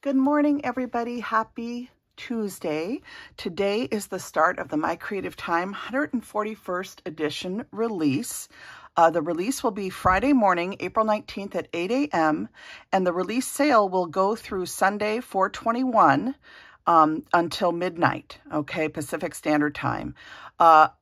Good morning, everybody. Happy Tuesday. Today is the start of the My Creative Time 141st edition release. The release will be Friday morning, April 19th at 8 a.m. and the release sale will go through Sunday, 4/21 until midnight, okay, Pacific Standard Time.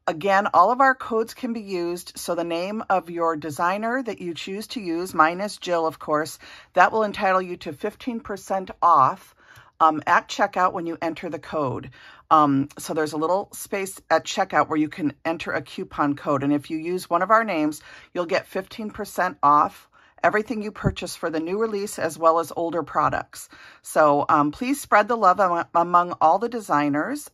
Again, all of our codes can be used, so the name of your designer that you choose to use, mine is Jill, of course, that will entitle you to 15% off at checkout when you enter the code. So there's a little space at checkout where you can enter a coupon code, and if you use one of our names, you'll get 15% off everything you purchase for the new release as well as older products. So please spread the love among all the designers.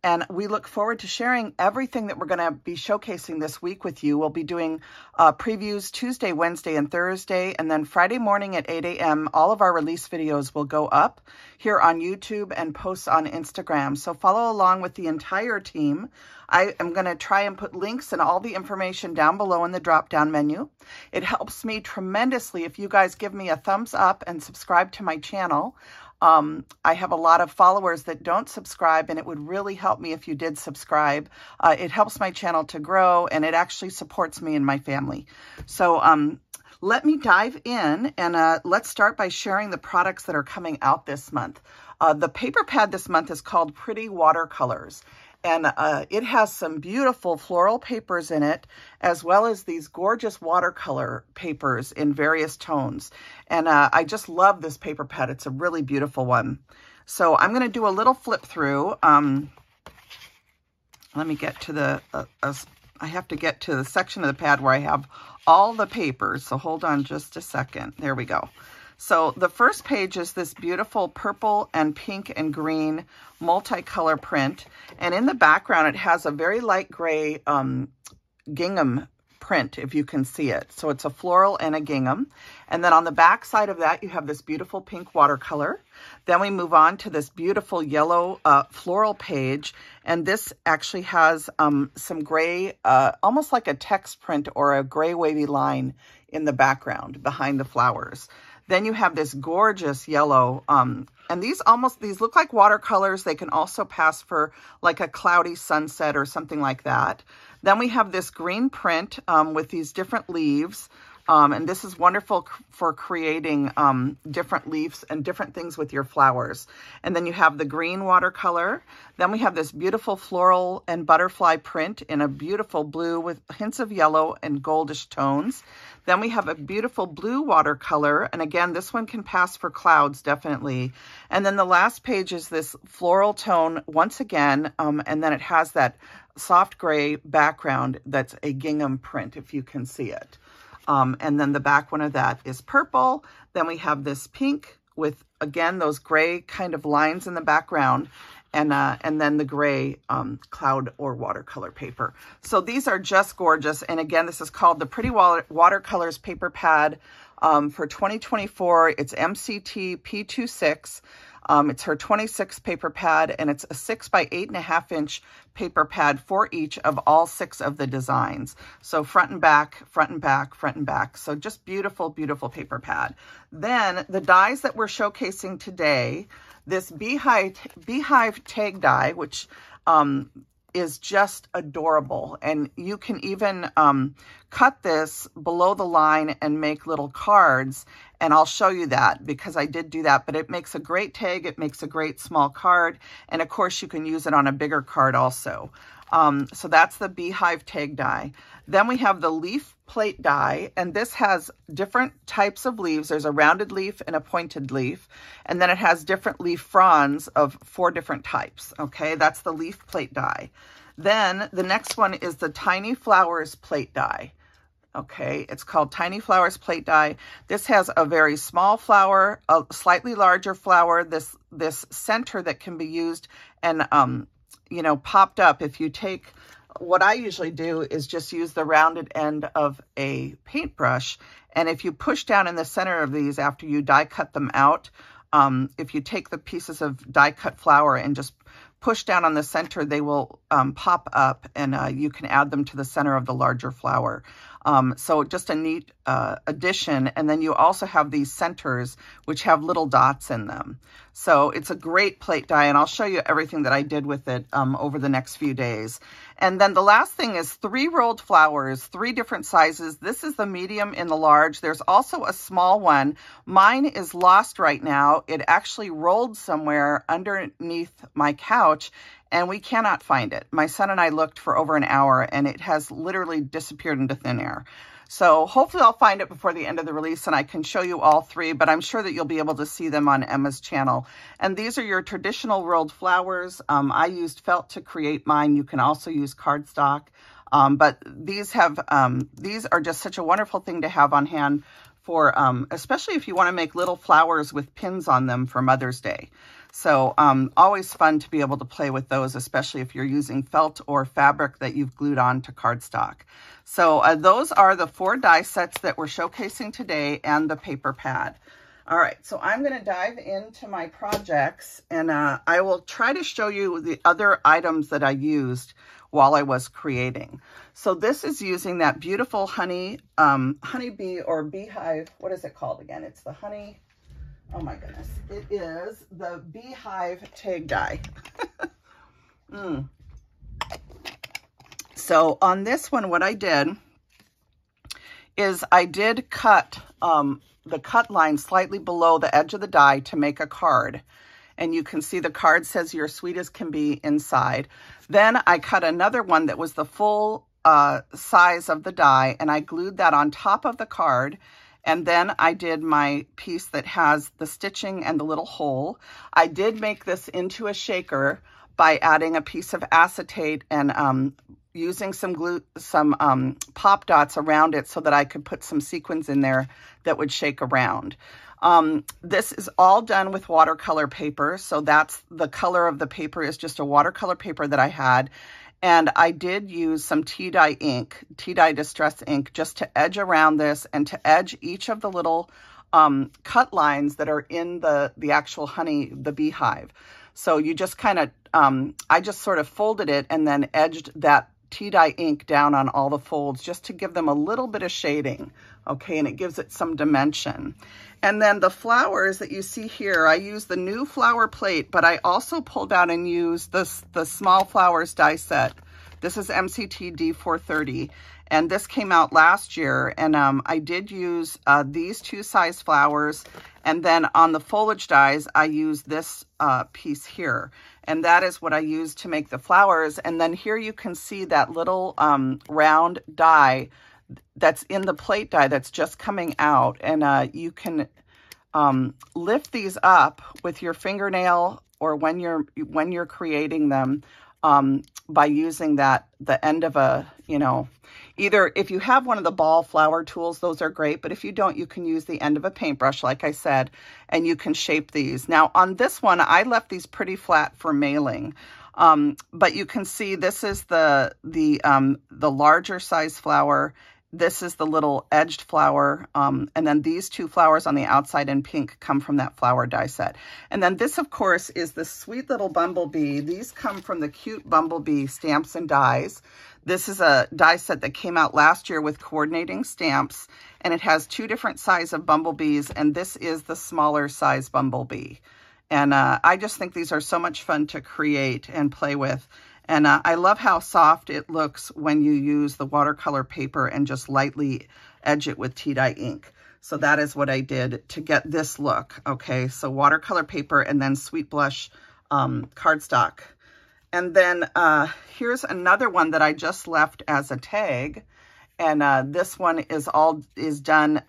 And we look forward to sharing everything that we're going to be showcasing this week with you. We'll be doing previews Tuesday, Wednesday, and Thursday. And then Friday morning at 8 a.m., all of our release videos will go up here on YouTube and posts on Instagram. So follow along with the entire team. I am going to try and put links and all the information down below in the drop-down menu. It helps me tremendously if you guys give me a thumbs up and subscribe to my channel. I have a lot of followers that don't subscribe, and it would really help me if you did subscribe. It helps my channel to grow, and it actually supports me and my family. So let me dive in, and let's start by sharing the products that are coming out this month. The paper pad this month is called Pretty Watercolors. And it has some beautiful floral papers in it, as well as these gorgeous watercolor papers in various tones. And I just love this paper pad. It's a really beautiful one. So I'm going to do a little flip through. Let me get to the, I have to get to the section of the pad where I have all the papers. So hold on just a second. There we go. So the first page is this beautiful purple and pink and green multicolor print. And in the background, it has a very light gray gingham print, if you can see it. So it's a floral and a gingham. And then on the back side of that, you have this beautiful pink watercolor. Then we move on to this beautiful yellow floral page. And this actually has some gray, almost like a text print or a gray wavy line in the background behind the flowers. Then you have this gorgeous yellow, and these look like watercolors. They can also pass for like a cloudy sunset or something like that. Then we have this green print with these different leaves. And this is wonderful for creating different leaves and different things with your flowers. And then you have the green watercolor. Then we have this beautiful floral and butterfly print in a beautiful blue with hints of yellow and goldish tones. Then we have a beautiful blue watercolor. And again, this one can pass for clouds, definitely. And then the last page is this floral tone once again. And then it has that soft gray background that's a gingham print, if you can see it. And then the back one of that is purple. Then we have this pink with, again, those gray kind of lines in the background. And then the gray cloud or watercolor paper. So these are just gorgeous. And again, this is called the Pretty Watercolors Paper Pad for 2024. It's MCT P26. It's her 26 paper pad, and it's a 6 by 8.5 inch paper pad for each of all 6 of the designs. So front and back, front and back, front and back. So just beautiful, beautiful paper pad. Then the dies that we're showcasing today, this beehive tag die, which is just adorable. And you can even cut this below the line and make little cards. And I'll show you that because I did do that, but it makes a great tag. It makes a great small card. And of course you can use it on a bigger card also. So that's the beehive tag die. Then we have the leaf plate die, and this has different types of leaves. There's a rounded leaf and a pointed leaf, and then it has different leaf fronds of 4 different types. Okay, that's the leaf plate die. Then the next one is the Tiny Flowers plate die. Okay, it's called Tiny Flowers plate die. This has a very small flower, a slightly larger flower, this center that can be used and you know, popped up. If you take, what I usually do is just use the rounded end of a paintbrush, and if you push down in the center of these after you die cut them out, if you take the pieces of die cut flower and just push down on the center, they will pop up, and you can add them to the center of the larger flower. So just a neat addition. And then you also have these centers, which have little dots in them. So it's a great plate die, and I'll show you everything that I did with it over the next few days. And then the last thing is 3 rolled flowers, 3 different sizes. This is the medium in the large. There's also a small one. Mine is lost right now. It actually rolled somewhere underneath my couch, and we cannot find it. My son and I looked for over an hour, and it has literally disappeared into thin air. So hopefully I'll find it before the end of the release and I can show you all 3, but I'm sure that you'll be able to see them on Emma's channel. And these are your traditional rolled flowers. I used felt to create mine. You can also use cardstock. But these are just such a wonderful thing to have on hand for, especially if you want to make little flowers with pins on them for Mother's Day. So always fun to be able to play with those, especially if you're using felt or fabric that you've glued on to cardstock. So those are the 4 die sets that we're showcasing today and the paper pad. All right, so I'm going to dive into my projects, and I will try to show you the other items that I used while I was creating. So this is using that beautiful honeybee or beehive. What is it called again? It's the honey. Oh my goodness. It is the beehive tag die. So on this one, what I did is I did cut the cut line slightly below the edge of the die to make a card. And you can see the card says "You're sweet as can be" inside. Then I cut another one that was the full size of the die, and I glued that on top of the card. And then I did my piece that has the stitching and the little hole. I did make this into a shaker by adding a piece of acetate and using some glue, some pop dots around it so that I could put some sequins in there that would shake around. This is all done with watercolor paper. So that's the color of the paper is just a watercolor paper that I had. And I did use some tea-dye ink, tea-dye distress ink, just to edge around this and to edge each of the little cut lines that are in the actual honey, the beehive. So you just kind of, I just sort of folded it and then edged that tea-dye ink down on all the folds just to give them a little bit of shading, okay, and it gives it some dimension. And then the flowers that you see here, I used the new flower plate, but I also pulled out and used the small flowers die set. This is MCT D430, and this came out last year, and I did use these 2 size flowers, and then on the foliage dies, I used this piece here. And that is what I used to make the flowers. And then here you can see that little round die that's in the plate die that's just coming out. And you can lift these up with your fingernail or when you're creating them by using the end of a, either if you have one of the ball flower tools, those are great. But if you don't, you can use the end of a paintbrush, like I said, and you can shape these. Now on this one, I left these pretty flat for mailing. But you can see this is the larger size flower. This is the little edged flower. And then these 2 flowers on the outside in pink come from that flower die set. And then this, of course, is the sweet little bumblebee. These come from the Cute Bumblebee Stamps and Dies. This is a die set that came out last year with coordinating stamps, and it has 2 different sizes of bumblebees, and this is the smaller size bumblebee. And I just think these are so much fun to create and play with. And I love how soft it looks when you use the watercolor paper and just lightly edge it with tea-dye ink. So that is what I did to get this look, okay? So watercolor paper and then Sweet Blush cardstock. And then here's another one that I just left as a tag. And this one is done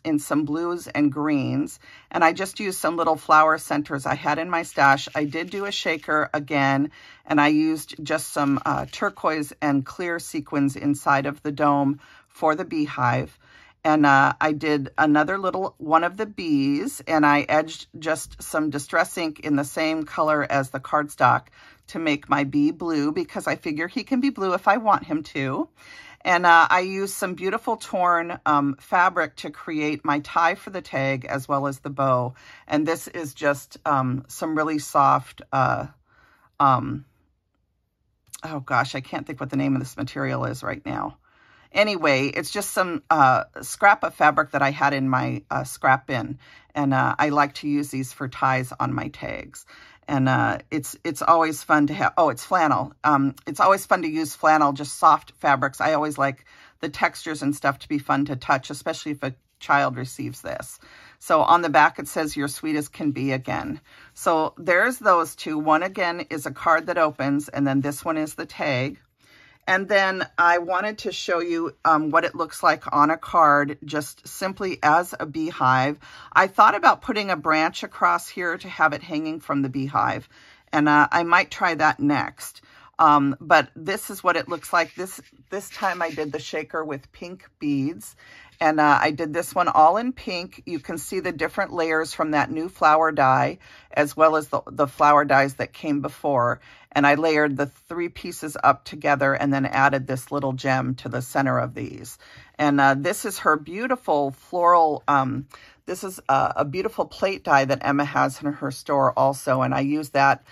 in some blues and greens. And I just used some little flower centers I had in my stash. I did do a shaker again, and I used just some turquoise and clear sequins inside of the dome for the beehive. And I did another little one of the bees, and I edged just some distress ink in the same color as the cardstock to make my bee blue, because I figure he can be blue if I want him to. And I used some beautiful torn fabric to create my tie for the tag as well as the bow. And this is just some really soft, oh gosh, I can't think what the name of this material is right now. Anyway, it's just some scrap of fabric that I had in my scrap bin. And I like to use these for ties on my tags. And it's always fun to have, oh, it's flannel. It's always fun to use flannel, just soft fabrics. I always like the textures and stuff to be fun to touch, especially if a child receives this. So on the back, it says, "Your sweet as can be" again. So there's those two. One, again, is a card that opens, and then this one is the tag. And then I wanted to show you what it looks like on a card, just simply as a beehive. I thought about putting a branch across here to have it hanging from the beehive, and I might try that next. But this is what it looks like. This time I did the shaker with pink beads. And I did this one all in pink. You can see the different layers from that new flower die, as well as the flower dies that came before. And I layered the 3 pieces up together and then added this little gem to the center of these. And this is her beautiful floral, this is a beautiful plate die that Emma has in her store also. And I use that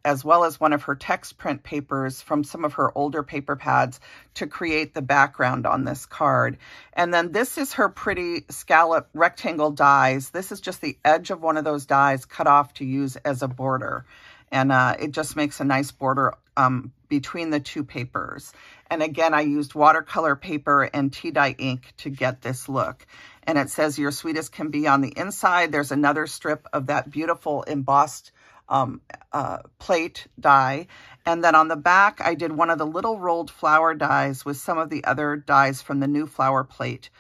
as well as one of her text print papers from some of her older paper pads to create the background on this card. And then this is her pretty scallop rectangle dies. This is just the edge of one of those dies cut off to use as a border. And it just makes a nice border between the 2 papers. And again, I used watercolor paper and tea dye ink to get this look. And it says, "Your sweet as can be" on the inside. There's another strip of that beautiful embossed plate die. And then on the back, I did one of the little rolled flower dies with some of the other dies from the new flower plate,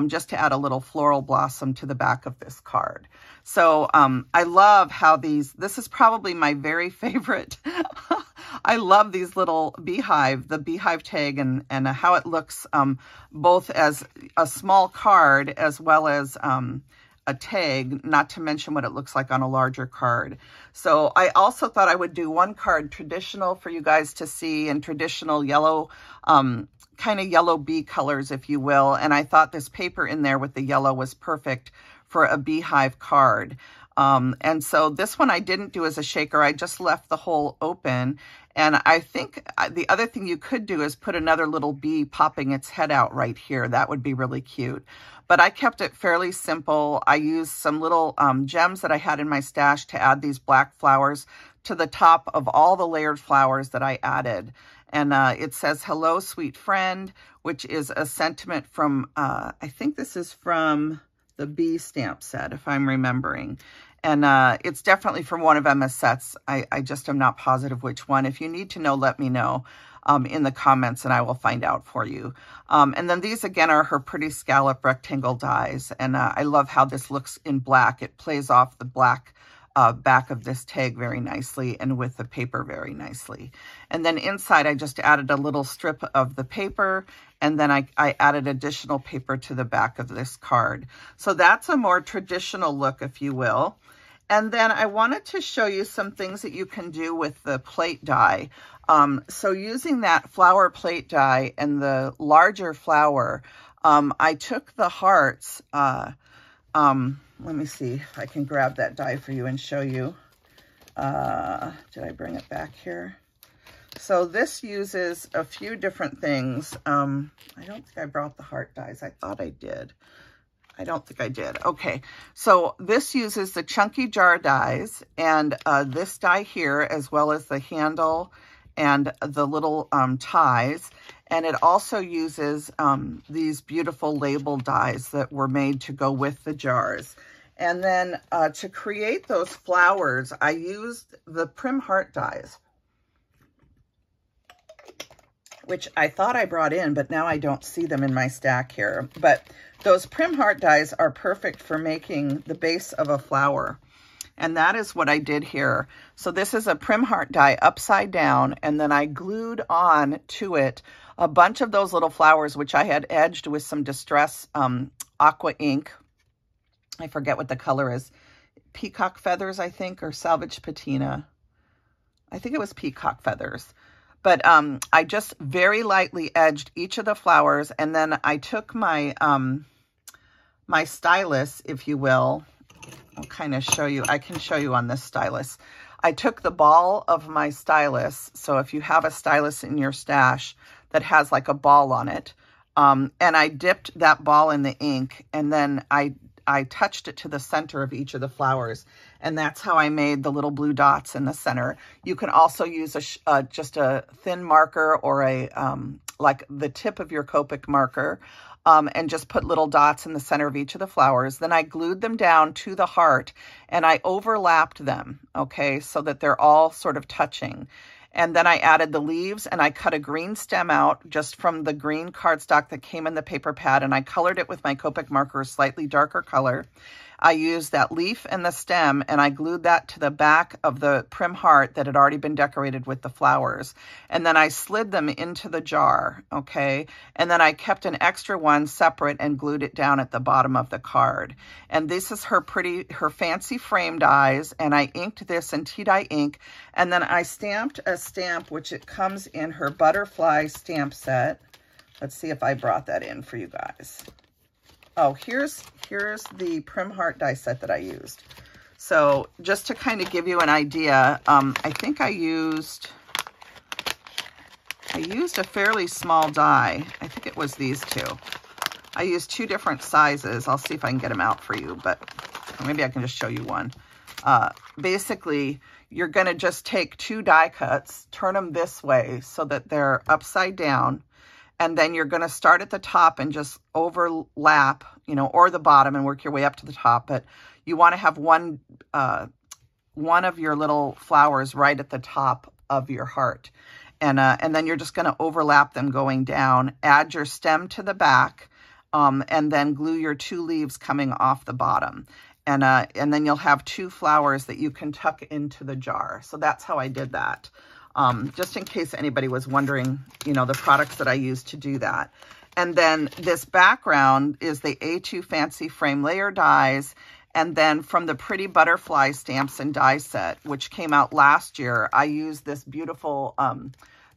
just to add a little floral blossom to the back of this card. So I love how this is probably my very favorite. I love these little the beehive tag and how it looks both as a small card as well as a tag, not to mention what it looks like on a larger card. So I also thought I would do one card traditional for you guys to see, in traditional yellow, kind of yellow bee colors, if you will. And I thought this paper in there with the yellow was perfect for a beehive card. And so this one I didn't do as a shaker. I just left the hole open. And I think the other thing you could do is put another little bee popping its head out right here. That would be really cute. But I kept it fairly simple. I used some little gems that I had in my stash to add these black flowers to the top of all the layered flowers that I added. And it says, "Hello, sweet friend," which is a sentiment from, I think this is from the bee stamp set, if I'm remembering. And it's definitely from one of Emma's sets. I just am not positive which one. If you need to know, let me know in the comments and I will find out for you. And then these again are her pretty scallop rectangle dies. And I love how this looks in black. It plays off the black back of this tag very nicely and with the paper very nicely. And then inside I just added a little strip of the paper, and then I added additional paper to the back of this card. So that's a more traditional look, if you will. And then I wanted to show you some things that you can do with the plate die. So using that flower plate die and the larger flower, I took the hearts. Let me see if I can grab that die for you and show you. Did I bring it back here? So this uses a few different things. I don't think I brought the heart dies. I thought I did. I don't think I did. Okay, so this uses the chunky jar dies and this die here, as well as the handle and the little ties. And it also uses these beautiful label dies that were made to go with the jars. And then to create those flowers, I used the Prim Heart dies, which I thought I brought in, but now I don't see them in my stack here. But those Prim Heart dies are perfect for making the base of a flower. And that is what I did here. So this is a Prim Heart die upside down, and then I glued on to it a bunch of those little flowers, which I had edged with some Distress aqua ink. I forget what the color is. Peacock feathers, I think, or Salvage Patina. I think it was peacock feathers. But I just very lightly edged each of the flowers, and then I took my my stylus, if you will. I'll kind of show you. I can show you on this stylus. I took the ball of my stylus. So if you have a stylus in your stash that has like a ball on it, And I dipped that ball in the ink, and then I touched it to the center of each of the flowers. And that's how I made the little blue dots in the center. You can also use just a thin marker or like the tip of your Copic marker, and just put little dots in the center of each of the flowers. Then I glued them down to the heart and I overlapped them, okay, so that they're all sort of touching. And then I added the leaves and I cut a green stem out just from the green cardstock that came in the paper pad, and I colored it with my Copic marker, a slightly darker color. I used that leaf and the stem and I glued that to the back of the prim heart that had already been decorated with the flowers. And then I slid them into the jar, okay? And then I kept an extra one separate and glued it down at the bottom of the card. And this is her fancy frame dies, and I inked this in tea dye ink. And then I stamped a stamp, which it comes in her butterfly stamp set. Let's see if I brought that in for you guys. Oh, here's the Prim Heart die set that I used. So just to kind of give you an idea, I think I used a fairly small die. I think it was these two. I used 2 different sizes. I'll see if I can get them out for you, but maybe I can just show you one. Basically, you're going to just take 2 die cuts, turn them this way so that they're upside down. And then you're going to start at the top and just overlap, or the bottom and work your way up to the top. But you want to have one of your little flowers right at the top of your heart. And then you're just going to overlap them going down, add your stem to the back, and then glue your 2 leaves coming off the bottom. And then you'll have 2 flowers that you can tuck into the jar. So that's how I did that. Just in case anybody was wondering, the products that I use to do that. And then this background is the A2 Fancy Frame Layer dies. And then from the Pretty Butterfly Stamps and Die set, which came out last year, I used this beautiful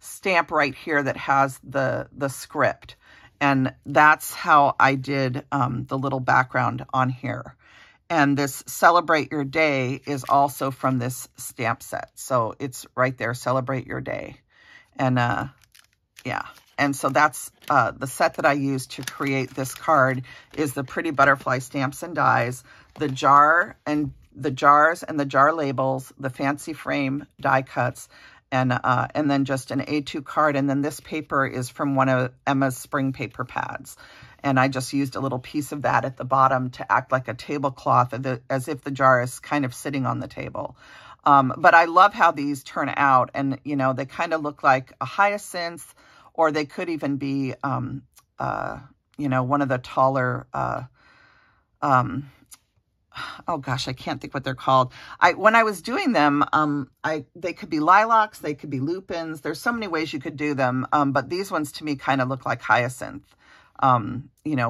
stamp right here that has the script. And that's how I did the little background on here. And this Celebrate Your Day is also from this stamp set. So it's right there, Celebrate Your Day. And yeah, and so that's the set that I used to create this card is the Pretty Butterfly Stamps and Dies, the jars and the jar labels, the fancy frame die cuts, and then just an A2 card. And then this paper is from one of Emma's spring paper pads. And I just used a little piece of that at the bottom to act like a tablecloth, as if the jar is kind of sitting on the table. But I love how these turn out. And, they kind of look like a hyacinth, or they could even be, one of the taller, oh gosh, I can't think what they're called. When I was doing them, they could be lilacs, they could be lupins. There's so many ways you could do them. But these ones to me kind of look like hyacinth.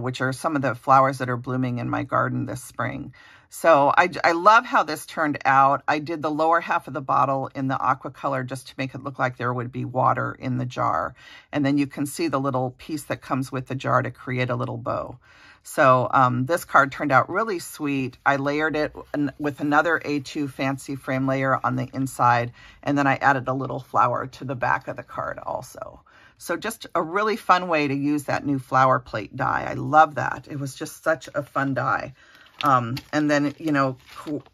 Which are some of the flowers that are blooming in my garden this spring. So I love how this turned out. I did the lower half of the bottle in the aqua color just to make it look like there would be water in the jar. And then you can see the little piece that comes with the jar to create a little bow. So this card turned out really sweet. I layered it with another A2 Fancy Frame layer on the inside, and then I added a little flower to the back of the card also. So just a really fun way to use that new flower plate die. I love that. It was just such a fun die. And then,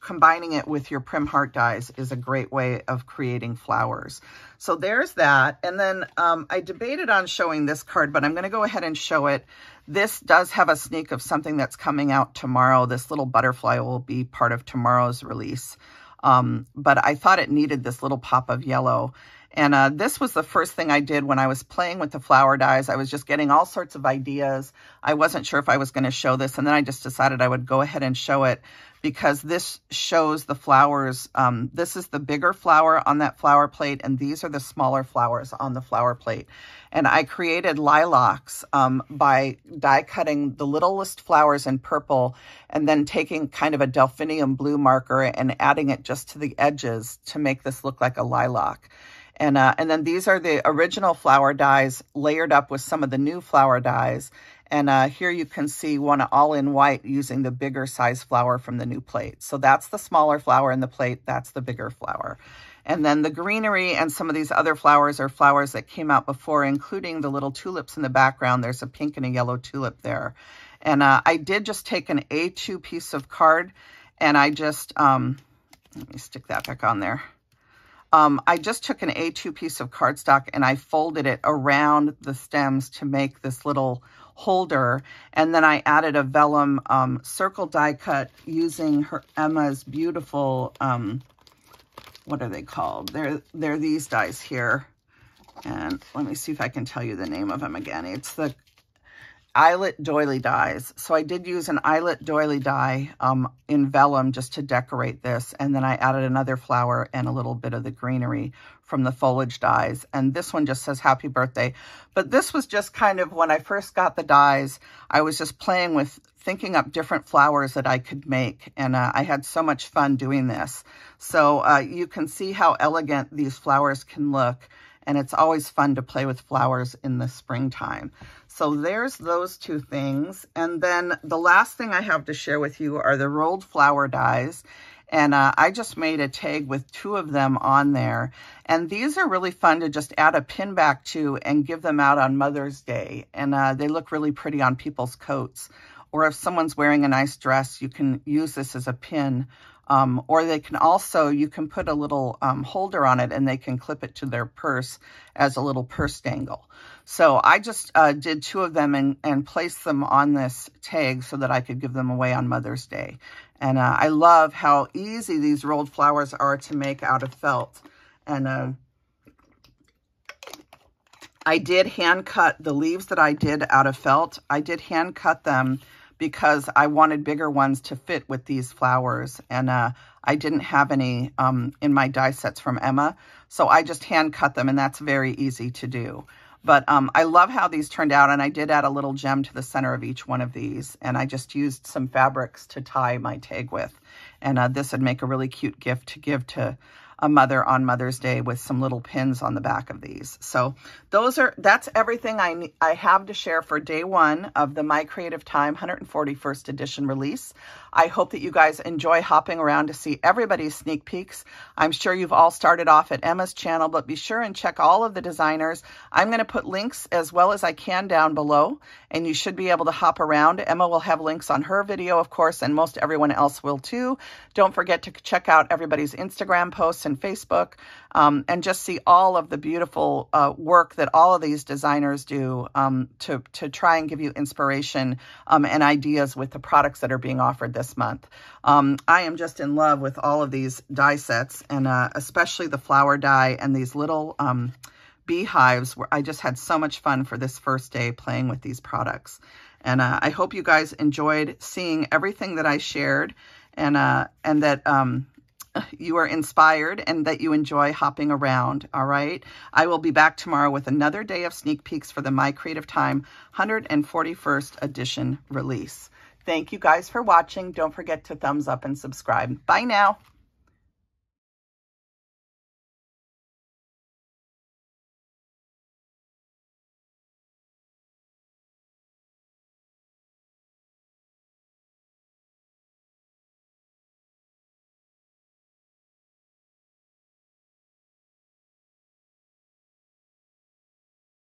combining it with your Prim Heart dies is a great way of creating flowers. So there's that. And then I debated on showing this card, but I'm going to go ahead and show it. This does have a sneak of something that's coming out tomorrow. This little butterfly will be part of tomorrow's release. But I thought it needed this little pop of yellow. And this was the first thing I did when I was playing with the flower dies. I was just getting all sorts of ideas. I wasn't sure if I was going to show this. And then I just decided I would go ahead and show it because this shows the flowers. This is the bigger flower on that flower plate, and these are the smaller flowers on the flower plate. And I created lilacs by die cutting the littlest flowers in purple and then taking kind of a delphinium blue marker and adding it just to the edges to make this look like a lilac. And then these are the original flower dies layered up with some of the new flower dies. And here you can see one all in white using the bigger size flower from the new plate. So that's the smaller flower in the plate. That's the bigger flower. And then the greenery and some of these other flowers are flowers that came out before, including the little tulips in the background. There's a pink and a yellow tulip there. And I did just take an A2 piece of card, and I just, let me stick that back on there. I just took an A2 piece of cardstock and I folded it around the stems to make this little holder. And then I added a vellum circle die cut using Emma's beautiful, what are they called? They're these dies here. And let me see if I can tell you the name of them again. It's the eyelet doily dies. So I did use an eyelet doily die in vellum just to decorate this. And then I added another flower and a little bit of the greenery from the foliage dies. And this one just says happy birthday. But this was just kind of when I first got the dies, I was just playing with thinking up different flowers that I could make. And I had so much fun doing this. So you can see how elegant these flowers can look. And it's always fun to play with flowers in the springtime. So there's those two things. And then the last thing I have to share with you are the rolled flower dies. And I just made a tag with 2 of them on there. And these are really fun to just add a pin back to and give them out on Mother's Day. And they look really pretty on people's coats. Or if someone's wearing a nice dress, you can use this as a pin. Or they can also, you can put a little holder on it and they can clip it to their purse as a little purse dangle. So I just did 2 of them and placed them on this tag so that I could give them away on Mother's Day. And I love how easy these rolled flowers are to make out of felt. And I did hand cut the leaves that I did out of felt. I did hand cut them because I wanted bigger ones to fit with these flowers. And I didn't have any in my die sets from Emma. So I just hand cut them, and that's very easy to do. But I love how these turned out, and I did add a little gem to the center of each one of these. And I just used some fabrics to tie my tag with. And this would make a really cute gift to give to a mother on Mother's Day with some little pins on the back of these. So that's everything I have to share for day 1 of the My Creative Time 141st edition release. I hope that you guys enjoy hopping around to see everybody's sneak peeks. I'm sure you've all started off at Emma's channel, but be sure and check all of the designers. I'm going to put links as well as I can down below, and you should be able to hop around. Emma will have links on her video, of course, and most everyone else will too. Don't forget to check out everybody's Instagram posts and Facebook, and just see all of the beautiful work that all of these designers do to try and give you inspiration and ideas with the products that are being offered this month. I am just in love with all of these die sets, and especially the flower die and these little beehives, where I just had so much fun for this first day playing with these products. And I hope you guys enjoyed seeing everything that I shared, and that you are inspired and that you enjoy hopping around. All right. I will be back tomorrow with another day of sneak peeks for the My Creative Time 141st edition release. Thank you guys for watching. Don't forget to thumbs up and subscribe. Bye now.